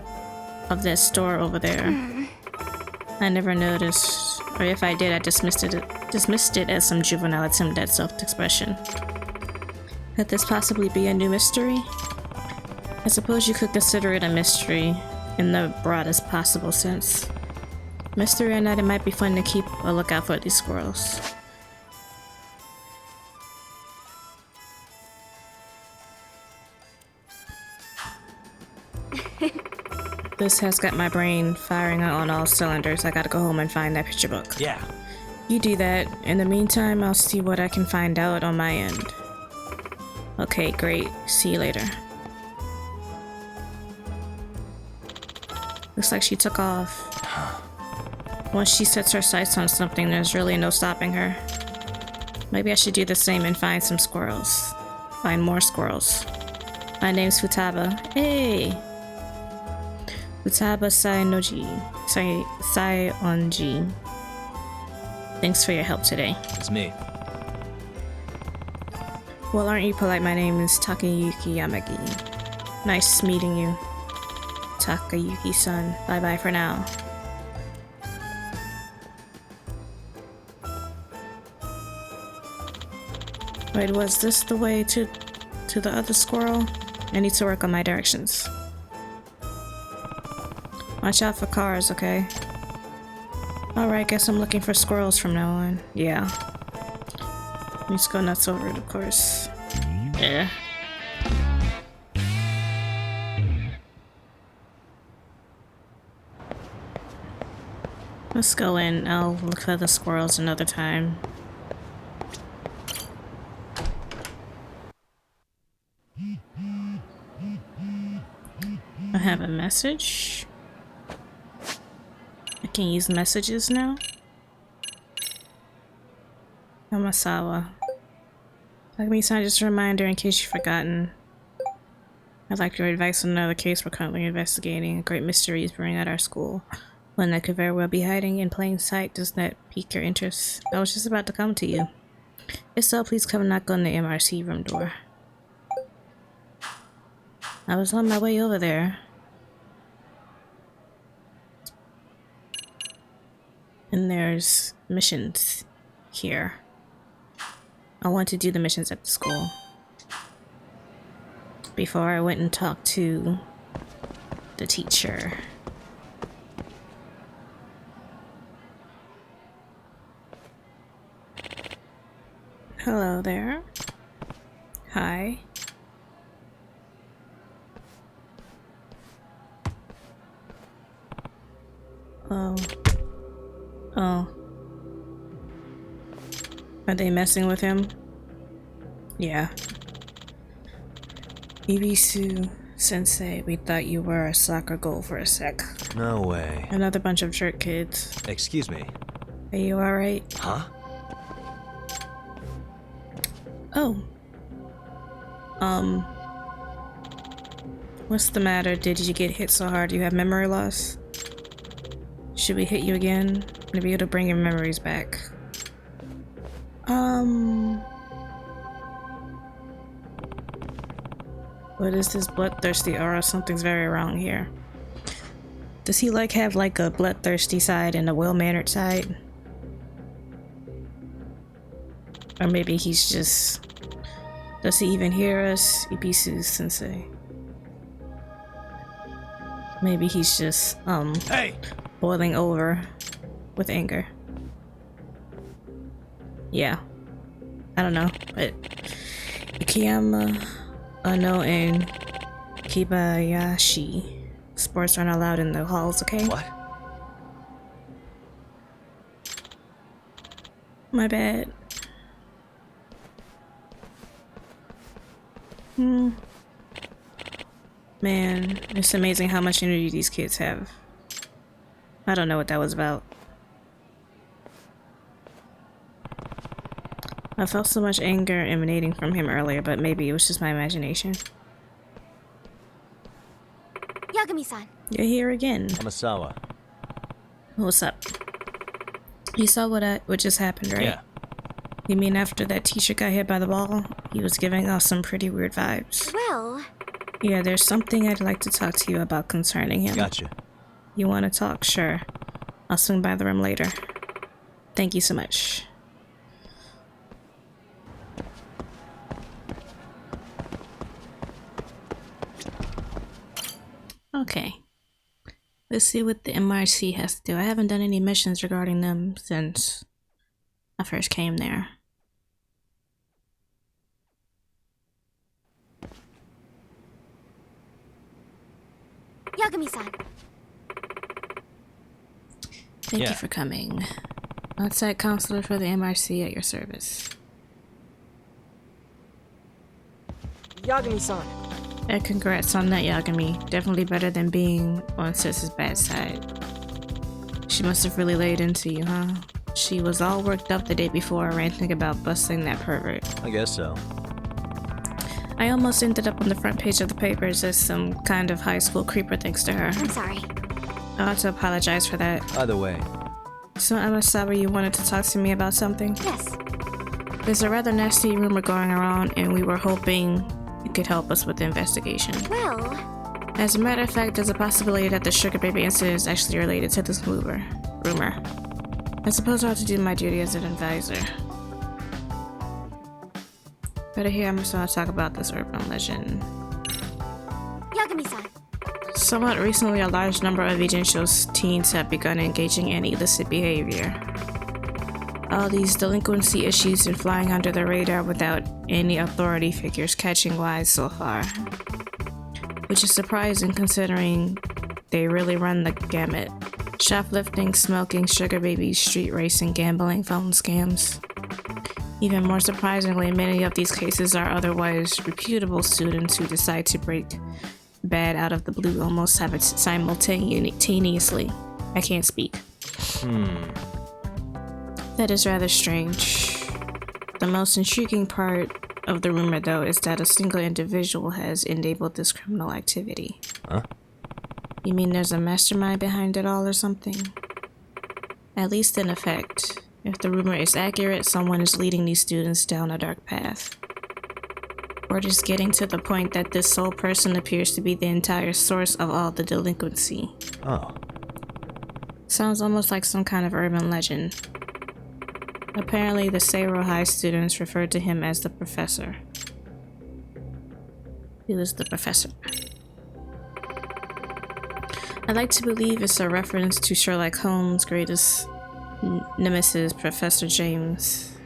of that store over there. I never noticed, or if I did, I dismissed it as some juvenile attempt at self-expression. Could this possibly be a new mystery? I suppose you could consider it a mystery in the broadest possible sense. Mystery or not, it might be fun to keep a lookout for these squirrels. This has got my brain firing on all cylinders. I gotta go home and find that picture book. Yeah. You do that. In the meantime, I'll see what I can find out on my end. Okay, great. See you later. Looks like she took off. Once she sets her sights on something, there's really no stopping her. Maybe I should do the same and find some squirrels. Find more squirrels. My name's Futaba. Hey! Futaba Saionji. Thanks for your help today. It's me. Well, aren't you polite? My name is Takayuki Yamagi. Nice meeting you, Takayuki-san. Bye-bye for now. Wait, was this the way to the other squirrel? I need to work on my directions. Watch out for cars, okay? Alright, guess I'm looking for squirrels from now on. Yeah. Let me just go nuts over it, of course. Yeah. Let's go in. I'll look for the squirrels another time. I have a message. can use messages now? Yamasawa. Takumi-san, just a reminder in case you've forgotten. I'd like your advice on another case we're currently investigating. A great mystery is brewing at our school. One that could very well be hiding in plain sight. Does that pique your interest? I was just about to come to you. If so, please come knock on the MRC room door. I was on my way over there. And there's missions here. I want to do the missions at the school. Before I went and talked to the teacher. Hello there. Hi. Oh. Oh. Are they messing with him? Yeah. Ibisu Sensei, we thought you were a soccer goal for a sec. No way. Another bunch of jerk kids. Excuse me. Are you alright? Huh? Oh. What's the matter? Did you get hit so hard you have memory loss? Should we hit you again? Maybe it'll bring your memories back. What is this bloodthirsty aura? Something's very wrong here. Does he have a bloodthirsty side and a well-mannered side? Or maybe he's just... Does he even hear us? Ibisu Sensei. Maybe he's just, Hey! boiling over with anger. Yeah. I don't know, but... Ikeyama, Ano, and Kibayashi. Sports aren't allowed in the halls, okay? What? My bad. Man, it's amazing how much energy these kids have. I don't know what that was about. I felt so much anger emanating from him earlier, but maybe it was just my imagination. Yagami-san. You're here again. Amasawa. What's up? You saw what just happened, right? Yeah. You mean after that teacher got hit by the ball? He was giving off some pretty weird vibes. Well... Yeah, there's something I'd like to talk to you about concerning him. Gotcha. You want to talk? Sure. I'll swing by the room later. Thank you so much. Okay. Let's see what the MRC has to do. I haven't done any missions regarding them since I first came there. Yagami-san. Thank Yeah. you for coming. On-site counselor for the MRC at your service. Yagami-san. And congrats on that, Yagami. Definitely better than being on Sis's bad side. She must have really laid into you, huh? She was all worked up the day before, ranting about busting that pervert. I guess so. I almost ended up on the front page of the papers as some kind of high school creeper thanks to her. I'm sorry. I ought to apologize for that. Either way. So, Amasawa, you wanted to talk to me about something? Yes. There's a rather nasty rumor going around, and we were hoping you could help us with the investigation. Well... As a matter of fact, there's a possibility that the Sugar Baby incident is actually related to this rumor. I suppose I ought to do my duty as an advisor. Better here, I'm just gonna talk about this urban legend. Yagami-san. Somewhat recently, a large number of Ijincho teens have begun engaging in illicit behavior. All these delinquency issues are flying under the radar without any authority figures catching wise so far. Which is surprising considering they really run the gamut. Shoplifting, smoking, sugar babies, street racing, gambling, phone scams. Even more surprisingly, many of these cases are otherwise reputable students who decide to break bad out of the blue almost simultaneously. I can't speak. That is rather strange. The most intriguing part of the rumor, though, is that a single individual has enabled this criminal activity. Huh? You mean there's a mastermind behind it all or something? At least in effect. If the rumor is accurate, someone is leading these students down a dark path. Or just getting to the point that this sole person appears to be the entire source of all the delinquency. Oh. Sounds almost like some kind of urban legend. Apparently, the Seiro High students referred to him as the Professor. He was the Professor. I'd like to believe it's a reference to Sherlock Holmes' greatest nemesis, Professor James.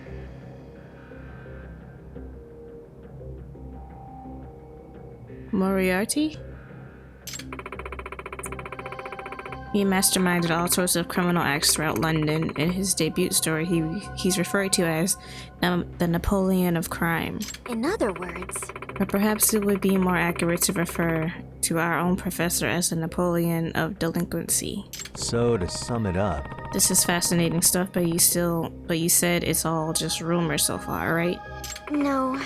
Moriarty? He masterminded all sorts of criminal acts throughout London. In his debut story, he's referred to as the Napoleon of crime. In other words, Or perhaps it would be more accurate to refer to our own professor as the Napoleon of delinquency. So to sum it up, This is fascinating stuff, but you said it's all just rumors so far, right? no.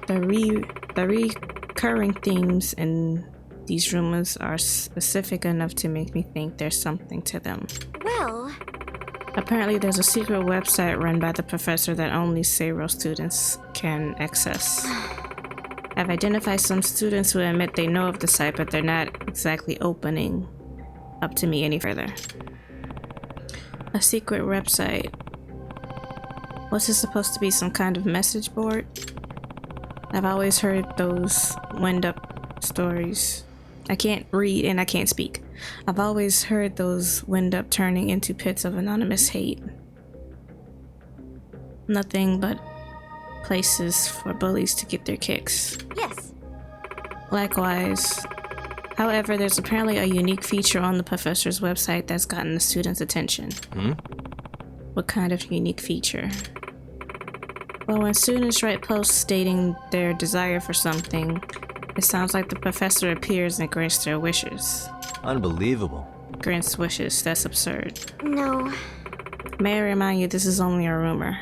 The recurring themes in these rumors are specific enough to make me think there's something to them. Well, Apparently, there's a secret website run by the professor that only Seiro students can access. I've identified some students who admit they know of the site, but they're not exactly opening up to me any further. A secret website. Was this supposed to be some kind of message board? I've always heard those wind-up stories. I can't read and I can't speak. I've always heard those wind up turning into pits of anonymous hate. Nothing but places for bullies to get their kicks. yes. Likewise. However, there's apparently a unique feature on the professor's website that's gotten the students' attention. What kind of unique feature? Well, when students write posts stating their desire for something, it sounds like the professor appears and grants their wishes. unbelievable. Grants wishes, that's absurd. No. May I remind you, this is only a rumor.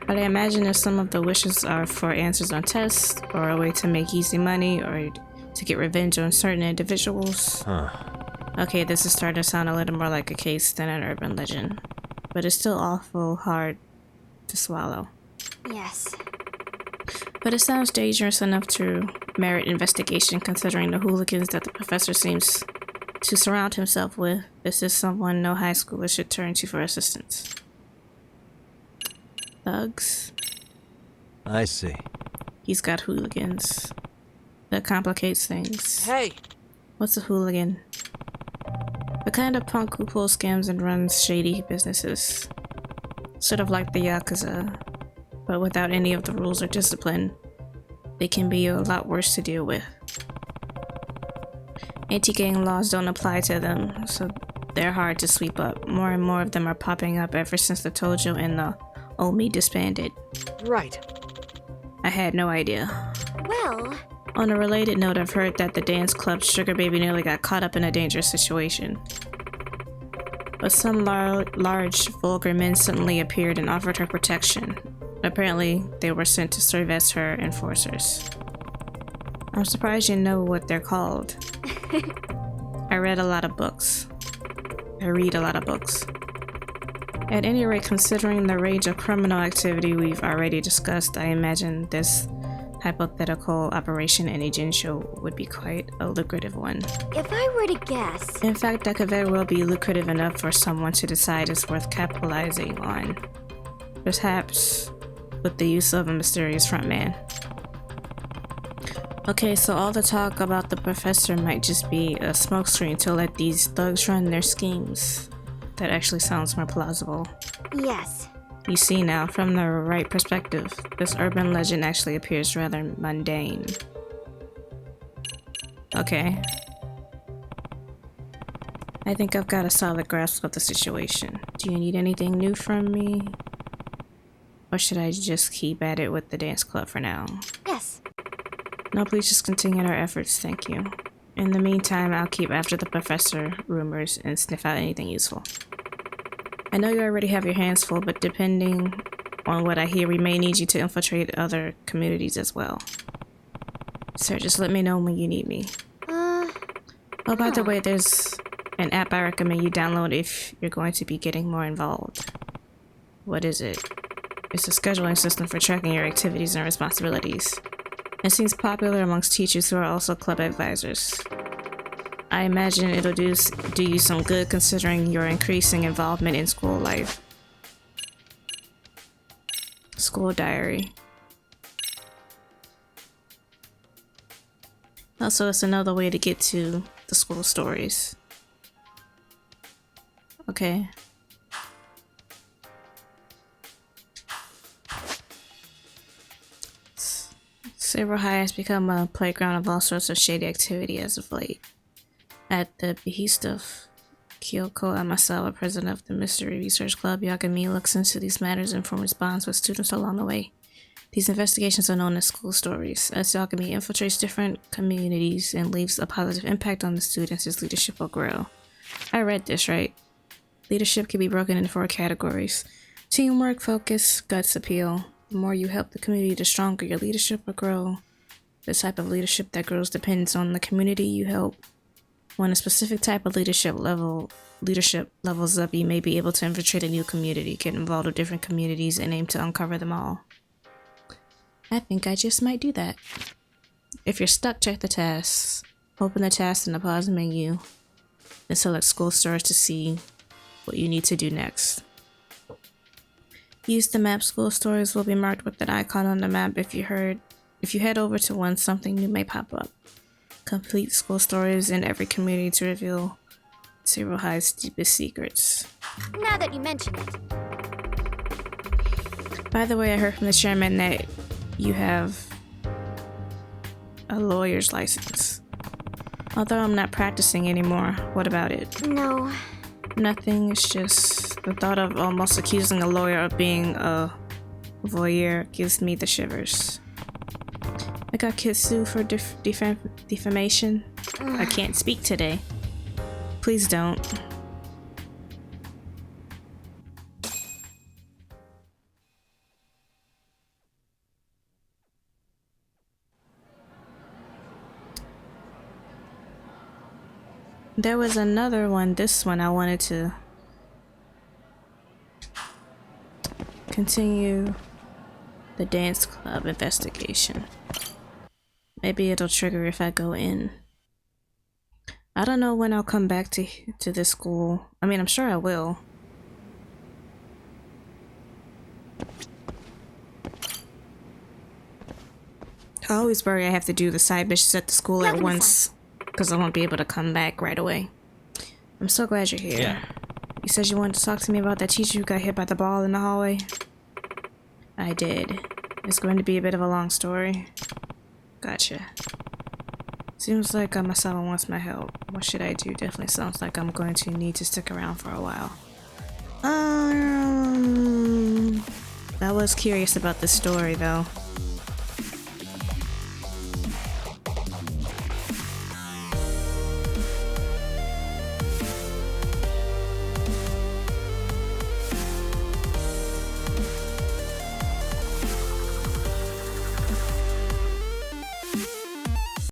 But I imagine if some of the wishes are for answers on tests, or a way to make easy money, or to get revenge on certain individuals. Okay, this is starting to sound a little more like a case than an urban legend. But it's still awful hard to swallow. Yes. But it sounds dangerous enough to merit investigation, considering the hooligans that the professor seems to surround himself with. This is someone no high schooler should turn to for assistance. Thugs? I see. He's got hooligans. That complicates things. Hey! What's a hooligan? The kind of punk who pulls scams and runs shady businesses. Sort of like the Yakuza, but without any of the rules or discipline. They can be a lot worse to deal with. Anti-gang laws don't apply to them, so they're hard to sweep up. More and more of them are popping up ever since the Tojo and the Omi disbanded. Right. I had no idea. Well, On a related note, I've heard that the dance club's Sugar Baby nearly got caught up in a dangerous situation. But some large, vulgar men suddenly appeared and offered her protection. Apparently, they were sent to serve as her enforcers. I'm surprised you know what they're called. I read a lot of books. At any rate, considering the range of criminal activity we've already discussed, I imagine this hypothetical operation in a Jinsho would be quite a lucrative one. if I were to guess, In fact, that could very well be lucrative enough for someone to decide it's worth capitalizing on. Perhaps with the use of a mysterious frontman. Okay, so all the talk about the professor might just be a smokescreen to let these thugs run their schemes. That actually sounds more plausible. yes. You see now, from the right perspective, this urban legend actually appears rather mundane. Okay. I think I've got a solid grasp of the situation. Do you need anything new from me? Or should I just keep at it with the dance club for now? Yes. No, please just continue our efforts, thank you. In the meantime, I'll keep after the professor rumors and sniff out anything useful. I know you already have your hands full, but depending on what I hear, we may need you to infiltrate other communities as well. Sir, just let me know when you need me. Oh, by the way, there's an app I recommend you download if you're going to be getting more involved. What is it? It's a scheduling system for tracking your activities and responsibilities. It seems popular amongst teachers who are also club advisors. I imagine it'll do you some good considering your increasing involvement in school life. School diary. Also, it's another way to get to the school stories. Okay. Sabre High has become a playground of all sorts of shady activity as of late. At the behest of Kyoko Amasawa, president of the Mystery Research Club, Yagami looks into these matters and forms bonds with students along the way. These investigations are known as school stories. As Yagami infiltrates different communities and leaves a positive impact on the students, his leadership will grow. I read this right. Leadership can be broken into 4 categories: teamwork, focus, guts, appeal. The more you help the community, the stronger your leadership will grow. The type of leadership that grows depends on the community you help. When a specific type of leadership levels up, you may be able to infiltrate a new community, get involved with different communities, and aim to uncover them all. I think I just might do that. If you're stuck, check the tasks. Open the task in the pause menu, and select school stories to see what you need to do next. Use the map. School stories will be marked with an icon on the map. If you head over to one, something new may pop up. Complete school stories in every community to reveal Zero High's deepest secrets. Now that you mention it. By the way, I heard from the chairman that you have a lawyer's license. Although I'm not practicing anymore, what about it? No. Nothing, it's just the thought of almost accusing a lawyer of being a voyeur gives me the shivers. I got kids sued for defamation. I can't speak today. Please don't. There was another one, this one I wanted to continue the dance club investigation. Maybe it'll trigger if I go in. I don't know when I'll come back to this school. I mean, I'm sure I will. I always worry I have to do the side missions at the school at once, because I won't be able to come back right away. I'm so glad you're here. Yeah. You said you wanted to talk to me about that teacher who got hit by the ball in the hallway? I did. It's going to be a bit of a long story. Gotcha. Seems like Amasawa wants my help. What should I do? Definitely sounds like I'm going to need to stick around for a while. I was curious about this story though.